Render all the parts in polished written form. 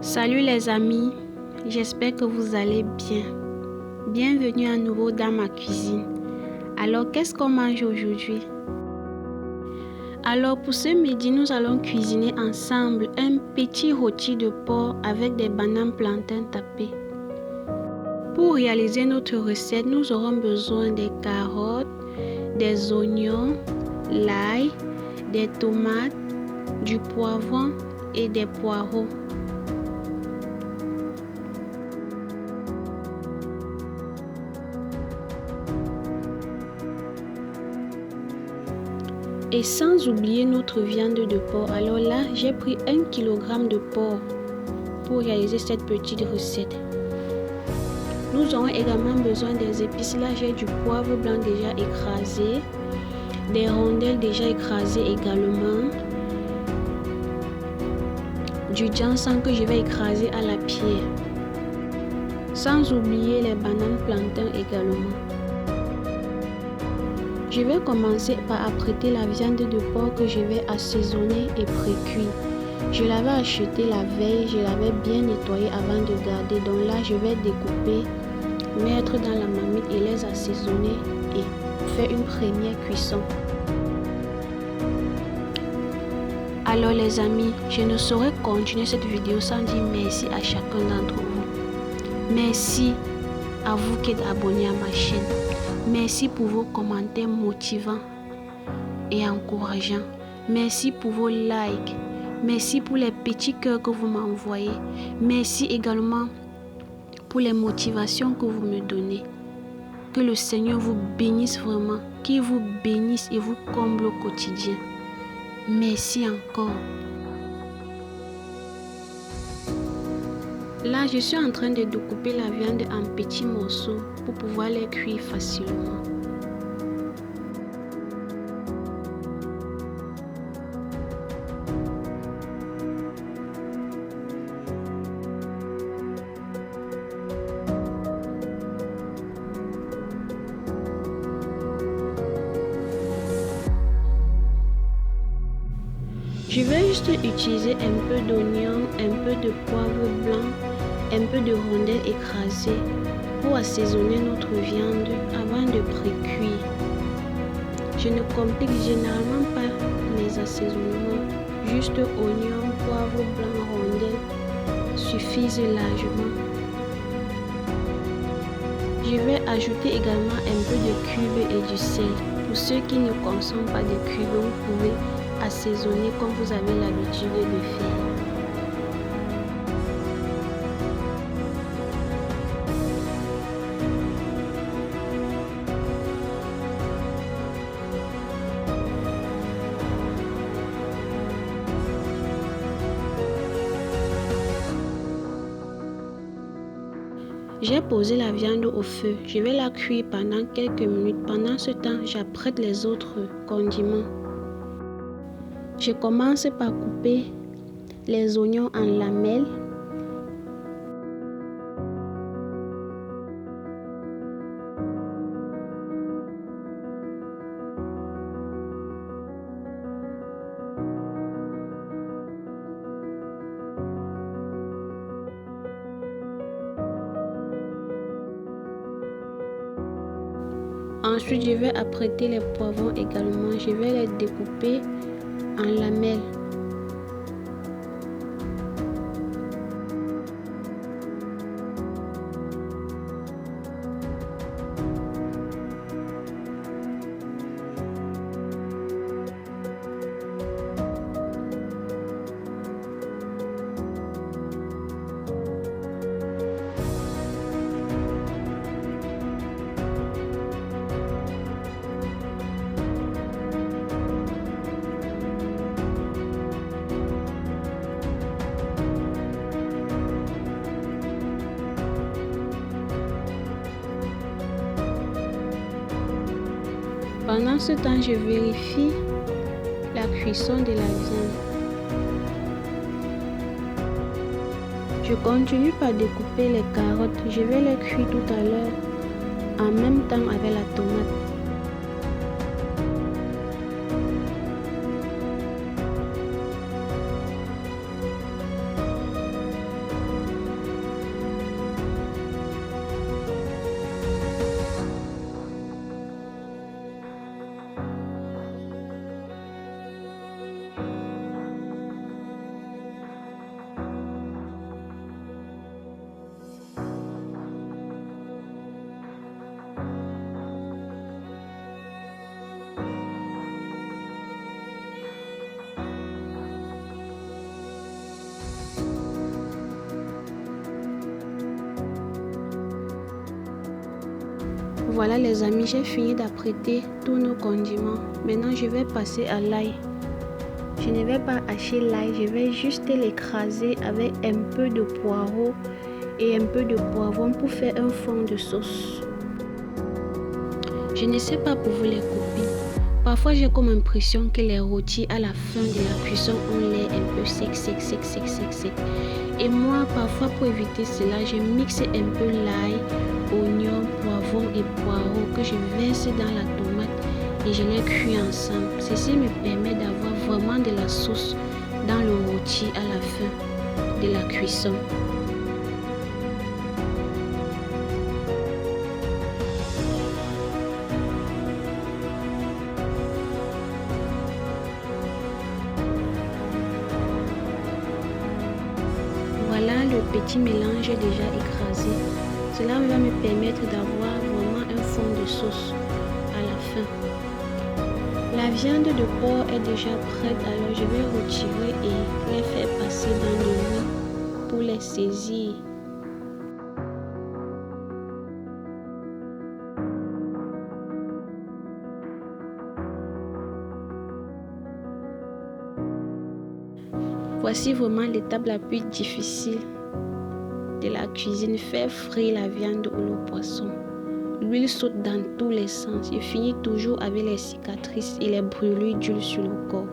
Salut les amis, j'espère que vous allez bien. Bienvenue à nouveau dans ma cuisine. Alors, qu'est-ce qu'on mange aujourd'hui? Alors, pour ce midi, nous allons cuisiner ensemble un petit rôti de porc avec des bananes plantains tapées. Pour réaliser notre recette, nous aurons besoin des carottes, des oignons, l'ail, des tomates, du poivron et des poireaux. Et sans oublier notre viande de porc. Alors là, j'ai pris 1 kg de porc pour réaliser cette petite recette. Nous aurons également besoin des épices. Là, j'ai du poivre blanc déjà écrasé, des rondelles déjà écrasées également, du ginseng que je vais écraser à la pierre. Sans oublier les bananes plantains également. Je vais commencer par apprêter la viande de porc que je vais assaisonner et pré-cuire. Je l'avais acheté la veille, je l'avais bien nettoyé avant de garder. Donc là, je vais découper, mettre dans la marmite et les assaisonner et faire une première cuisson. Alors les amis, je ne saurais continuer cette vidéo sans dire merci à chacun d'entre vous. Merci à vous qui êtes abonnés à ma chaîne. Merci pour vos commentaires motivants et encourageants. Merci pour vos likes. Merci pour les petits cœurs que vous m'envoyez. Merci également pour les motivations que vous me donnez. Que le Seigneur vous bénisse vraiment. Qu'il vous bénisse et vous comble au quotidien. Merci encore. Là, je suis en train de découper la viande en petits morceaux pour pouvoir les cuire facilement. Je vais juste utiliser un peu d'oignon, un peu de poivre blanc, un peu de rondelles écrasées pour assaisonner notre viande avant de pré-cuire. Je ne complique généralement pas les assaisonnements, juste oignon, poivre blanc, rondelles suffisent largement. Je vais ajouter également un peu de cube et du sel. Pour ceux qui ne consomment pas de cube, vous pouvez assaisonner comme vous avez l'habitude de faire. J'ai posé la viande au feu. Je vais la cuire pendant quelques minutes. Pendant ce temps, j'apprête les autres condiments. Je commence par couper les oignons en lamelles. Ensuite, je vais apprêter les poivrons également. Je vais les découper en lamelles. Pendant ce temps, je vérifie la cuisson de la viande. Je continue par découper les carottes. Je vais les cuire tout à l'heure en même temps avec la tomate. Voilà les amis, j'ai fini d'apprêter tous nos condiments. Maintenant, je vais passer à l'ail. Je ne vais pas hacher l'ail, je vais juste l'écraser avec un peu de poireau et un peu de poivron pour faire un fond de sauce. Je ne sais pas pour vous les copines. Parfois, j'ai comme impression que les rôtis à la fin de la cuisson ont l'air un peu sec. Et moi, parfois, pour éviter cela, je mixe un peu l'ail, oignon, poivron et poireau que je verse dans la tomate et je les cuis ensemble. Ceci me permet d'avoir vraiment de la sauce dans le rôti à la fin de la cuisson. Voilà le petit mélange déjà écrasé. Cela va me permettre d'avoir vraiment un fond de sauce à la fin. La viande de porc est déjà prête, alors je vais retirer et les faire passer dans de l'huile pour les saisir. Voici vraiment l'étape la plus difficile de la cuisine, faire frire la viande ou le poisson. L'huile saute dans tous les sens et finit toujours avec les cicatrices et les brûlures d'huile sur le corps.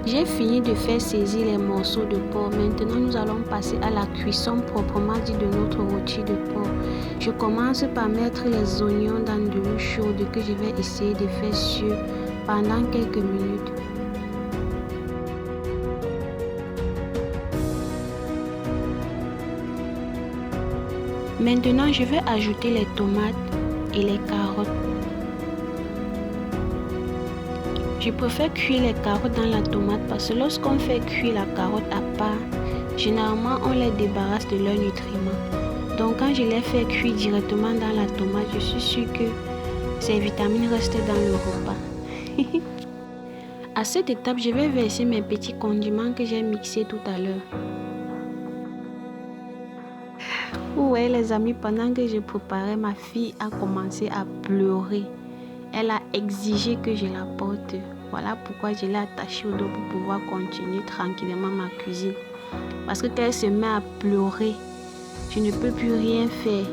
J'ai fini de faire saisir les morceaux de porc. Maintenant, nous allons passer à la cuisson proprement dit de notre rôti de porc. Je commence par mettre les oignons dans de l'eau chaude que je vais essayer de faire cuire pendant quelques minutes. Maintenant, je vais ajouter les tomates et les carottes. Je préfère cuire les carottes dans la tomate parce que lorsqu'on fait cuire la carotte à part, généralement on les débarrasse de leurs nutriments. Donc quand je les fais cuire directement dans la tomate, je suis sûre que ces vitamines restent dans le repas. À cette étape, je vais verser mes petits condiments que j'ai mixés tout à l'heure. Ouais les amis, pendant que je préparais, ma fille a commencé à pleurer. Elle a exigé que je la porte. Voilà pourquoi je l'ai attachée au dos pour pouvoir continuer tranquillement ma cuisine. Parce que quand elle se met à pleurer, je ne peux plus rien faire.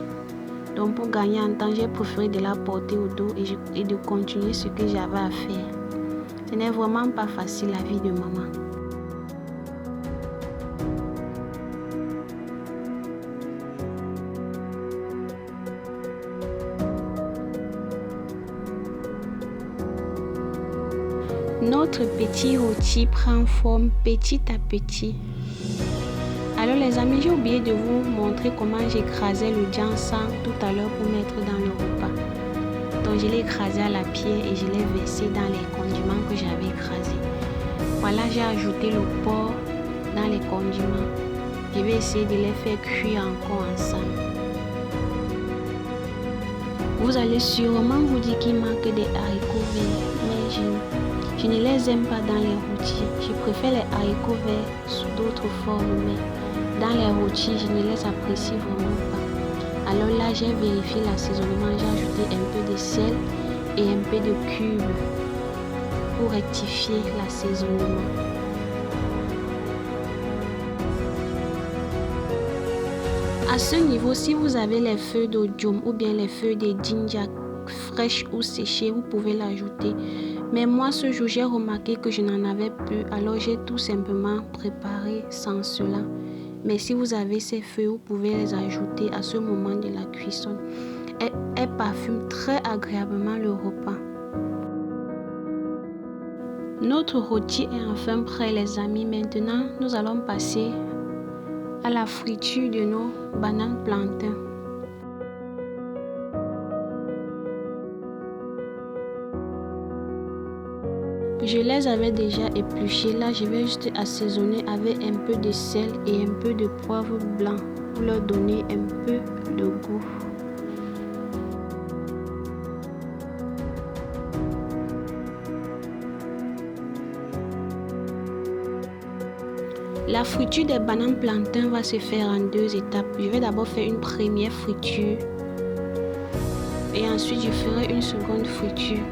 Donc pour gagner en temps, j'ai préféré de la porter au dos et de continuer ce que j'avais à faire. Ce n'est vraiment pas facile la vie de maman. Notre petit rôti prend forme petit à petit. Alors les amis, j'ai oublié de vous montrer comment j'écrasais le ginseng tout à l'heure pour mettre dans le repas. Donc je l'ai écrasé à la pierre et je l'ai versé dans les condiments que j'avais écrasés. Voilà, j'ai ajouté le porc dans les condiments. Je vais essayer de les faire cuire encore ensemble. Vous allez sûrement vous dire qu'il manque des haricots verts, mais je ne les aime pas dans les rôtis. Je préfère les haricots verts sous d'autres formes, mais dans les rôtis, je ne les apprécie vraiment pas. Alors là, j'ai vérifié l'assaisonnement. J'ai ajouté un peu de sel et un peu de cube pour rectifier l'assaisonnement. À ce niveau, si vous avez les feuilles d'oignon ou bien les feuilles de ginger fraîches ou séchées, vous pouvez l'ajouter. Mais moi, ce jour, j'ai remarqué que je n'en avais plus, alors j'ai tout simplement préparé sans cela. Mais si vous avez ces feuilles, vous pouvez les ajouter à ce moment de la cuisson. Elles parfument très agréablement le repas. Notre rôti est enfin prêt les amis. Maintenant, nous allons passer à la friture de nos bananes plantains. Je les avais déjà épluchées. Là, je vais juste assaisonner avec un peu de sel et un peu de poivre blanc pour leur donner un peu de goût. La friture des bananes plantains va se faire en 2 étapes. Je vais d'abord faire une première friture et ensuite je ferai une seconde friture.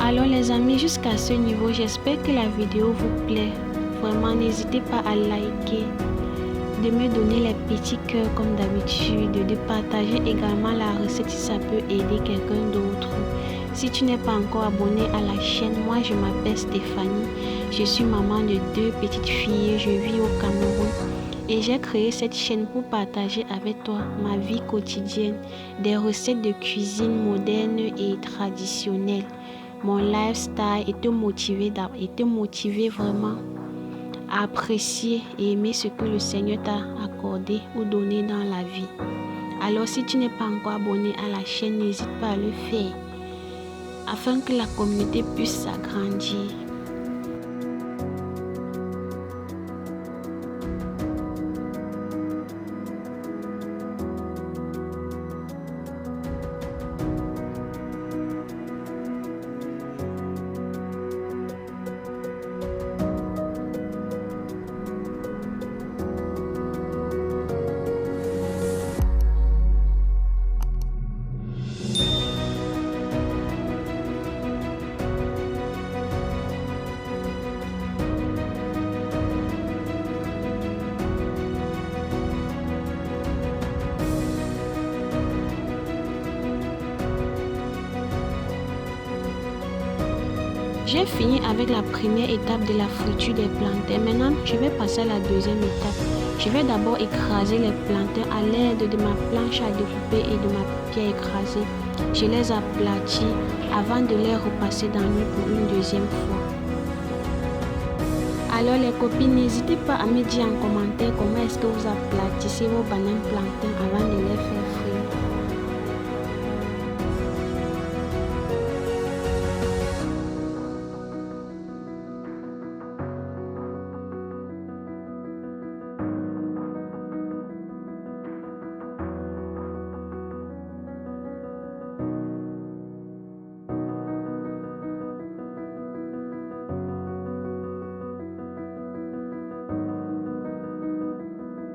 Alors les amis, jusqu'à ce niveau, j'espère que la vidéo vous plaît. Vraiment, n'hésitez pas à liker, de me donner les petits cœurs comme d'habitude, de partager également la recette si ça peut aider quelqu'un d'autre. Si tu n'es pas encore abonné à la chaîne, moi je m'appelle Stéphanie, je suis maman de 2 petites filles, je vis au Cameroun. Et j'ai créé cette chaîne pour partager avec toi ma vie quotidienne, des recettes de cuisine modernes et traditionnelles. Mon lifestyle et te motiver vraiment à apprécier et aimer ce que le Seigneur t'a accordé ou donné dans la vie. Alors si tu n'es pas encore abonné à la chaîne, n'hésite pas à le faire afin que la communauté puisse s'agrandir. J'ai fini avec la première étape de la friture des plantains. Maintenant, je vais passer à la deuxième étape. Je vais d'abord écraser les plantains à l'aide de ma planche à découper et de ma pierre écrasée. Je les aplatis avant de les repasser dans l'huile pour une deuxième fois. Alors les copines, n'hésitez pas à me dire en commentaire comment est-ce que vous aplatissez vos bananes plantains avant de les faire frire.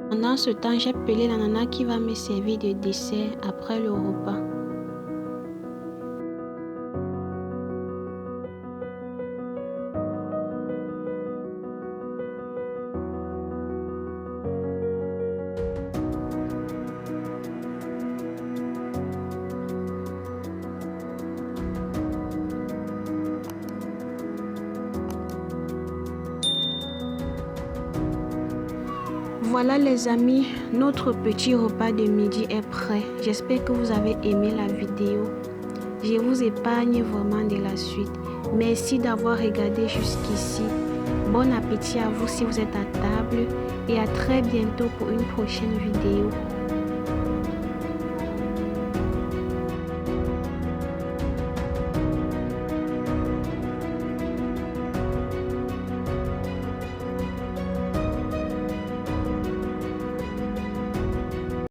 Pendant ce temps, j'ai pelé la nana qui va me servir de dessert après le repas. Voilà les amis, notre petit repas de midi est prêt. J'espère que vous avez aimé la vidéo. Je vous épargne vraiment de la suite. Merci d'avoir regardé jusqu'ici. Bon appétit à vous si vous êtes à table et à très bientôt pour une prochaine vidéo.